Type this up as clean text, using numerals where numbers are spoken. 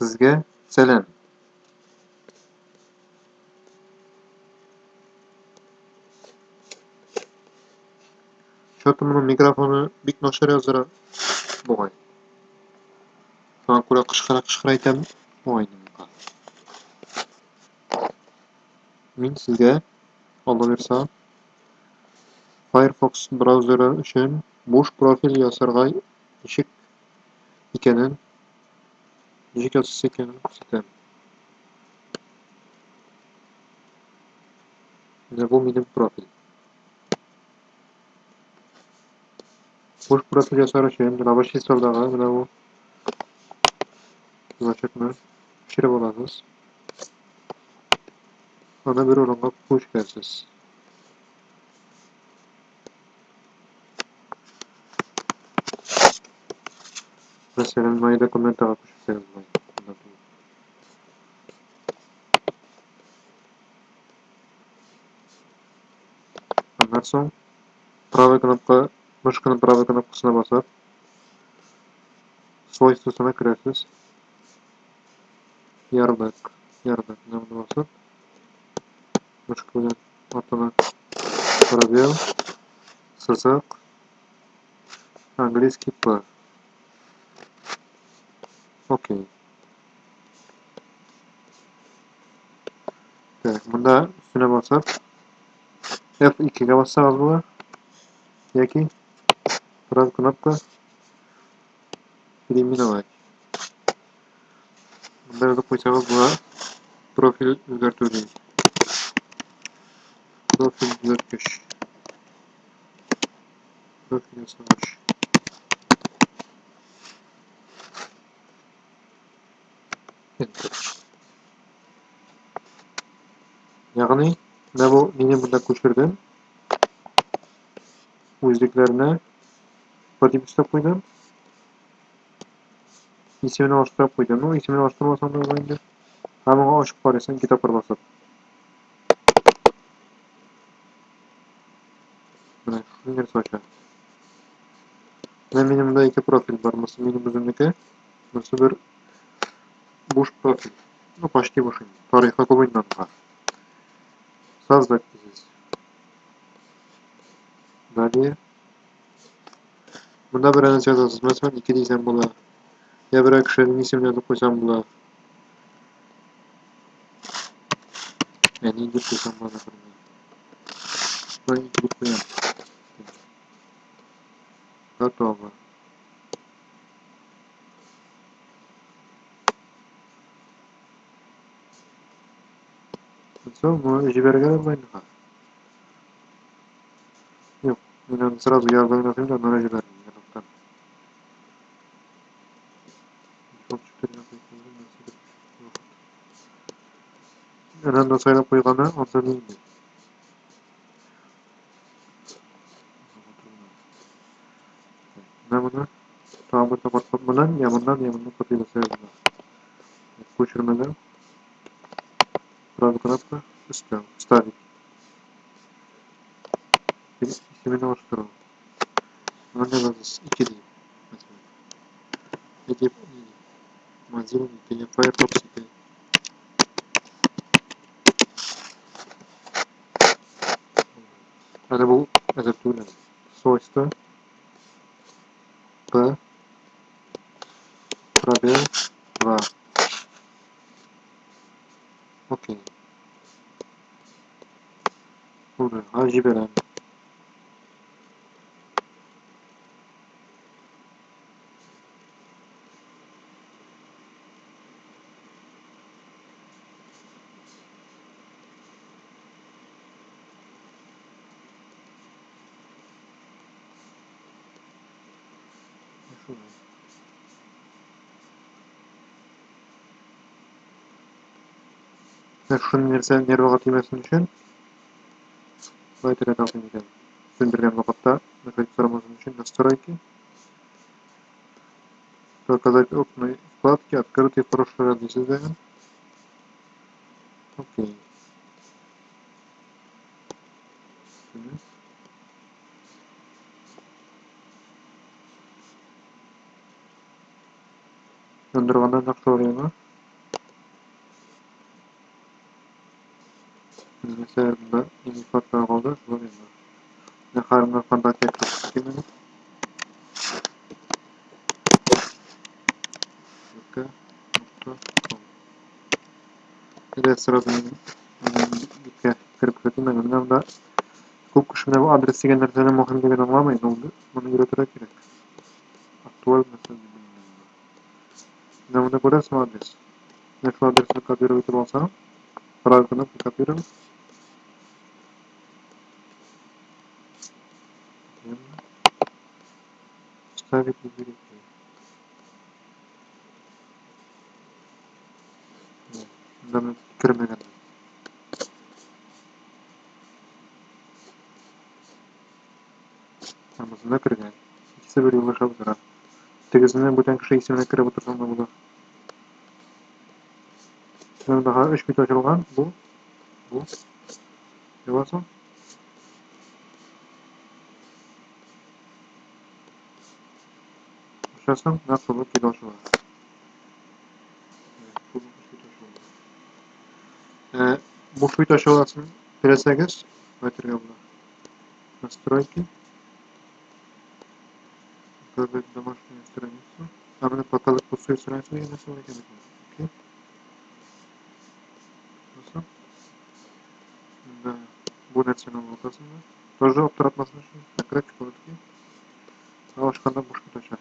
Sizga salom. Shotimning mikrofoni bik noshar yozira bo'lgan. So'ng ko'ra qishqira aytam o'yinimga. Men sizga Alloh bersa Firefox brauzeri uchun bo'sh profil yasarga nishik ekanini, nishik yozsa ekanini ko'rsataman. Mana bu mening profil. Bo'sh profil yasar uchun ravoch hisobdagi mana bu yo'lchakni tushirib olamiz. Ana bir o'ringa qo'shgansiz. Masalan, mayda kommentarga qo'shsangiz bo'ladi. Ondan so'ng mышкаning правой кнопкасына bosib, свойствосына kirasiz. Ярлык bosib, mышка bilan ortini pробел, сызык, английский P. Okey. Так, bunda üstüne bosib, F2 ga bossangiz bo'ladi. Yoki правой кнопка переименовать. Bunda yozib qo'ysangiz bo'ladi. Profil o'zgartirish. Profil o'zgartirish. Profil yasash. Ya'ni mana bu meni bunda ko'chirdim. O'zliklarni koding ishlab qo'ydim. Ismini oshirib qo'ydim. Ismini oshirmasam da bo'lmaydi. Hammaga oshib qolasan, kitobga bosib. Mana shunday so'cha. Mana mening bunda ikki profil bor. Birisi mening o'zimniki, birisi bir bo'sh profil. Почти bo'sh. Tarixga ko'p o'ynadim. Создать diysiz. Dalее. Bunda bir narsa yozasiz. Masalan, 2 deysam bo'ladi. Ya bir kishining ismini yozib qo'ysam bo'ladi. Yani deb qo'ysam bo'ladi. Buni deb qo'yam. Готово. Все, мы жиберген bo'lmaydi. Yo'q, men сразу yozdim, mana jibерdim. Ana saylab qo'ygani orzalaydi. Mana buni to'g'ri to'g'ri bilan yamandan ko'paytirib ko'chirmadan правая кнопка вставить. Именно оштуру. Mana biz 2 deyip. Mesela. Mozilla degan Firefox degan. Ana bu azabtular. Свойства P пробел 2. Okey. Bunu jiberen. Şunun nervaga tiymesin için baytara taqdim edelim. Tushuntirgan vaqtda so'ramaslik uchun настройки. Показать окна и вкладки, открытые прошлые адреса. Окей. Yandırğandan naqşa orayana. Sebebinde yeni farklar oldu. Şunlar yanında. Ne karnına kontak yaptık. Değil mi? Nokta.com. Bir sırada dikkat kırıp kötünden da bu kuşuna bu adresi genlerden muhim gibi anlamayın oldu. Bunu götürerek gerek. Aktual mesaj bilmiyorum. Namına göre su adres. Ne şu adresini kapıyorum bitir olsam. Paralelini kapıyorum. Ставить на директор. Namına kırmayan. Namazına kırgan. İkisi bir yollaşa bırak. Tegizine bu kişi isimine kırıp otursam da bunu. Şimdi daha 3 bit açılgan. Bu. Ne varsa? Açarsam nasıl olur? Bir doşu var. Bu 3 bit açılgan. Bu bit açılgasın. Presegis. Материална. Настройки. Указать домашнюю страницу. А мне показать пустую страницу и на сегодня. Окей. Nasıl? Да. Будет ценовый указано. Тоже обтратно значение. Закрыть короткий. А уж когда будешь поточать.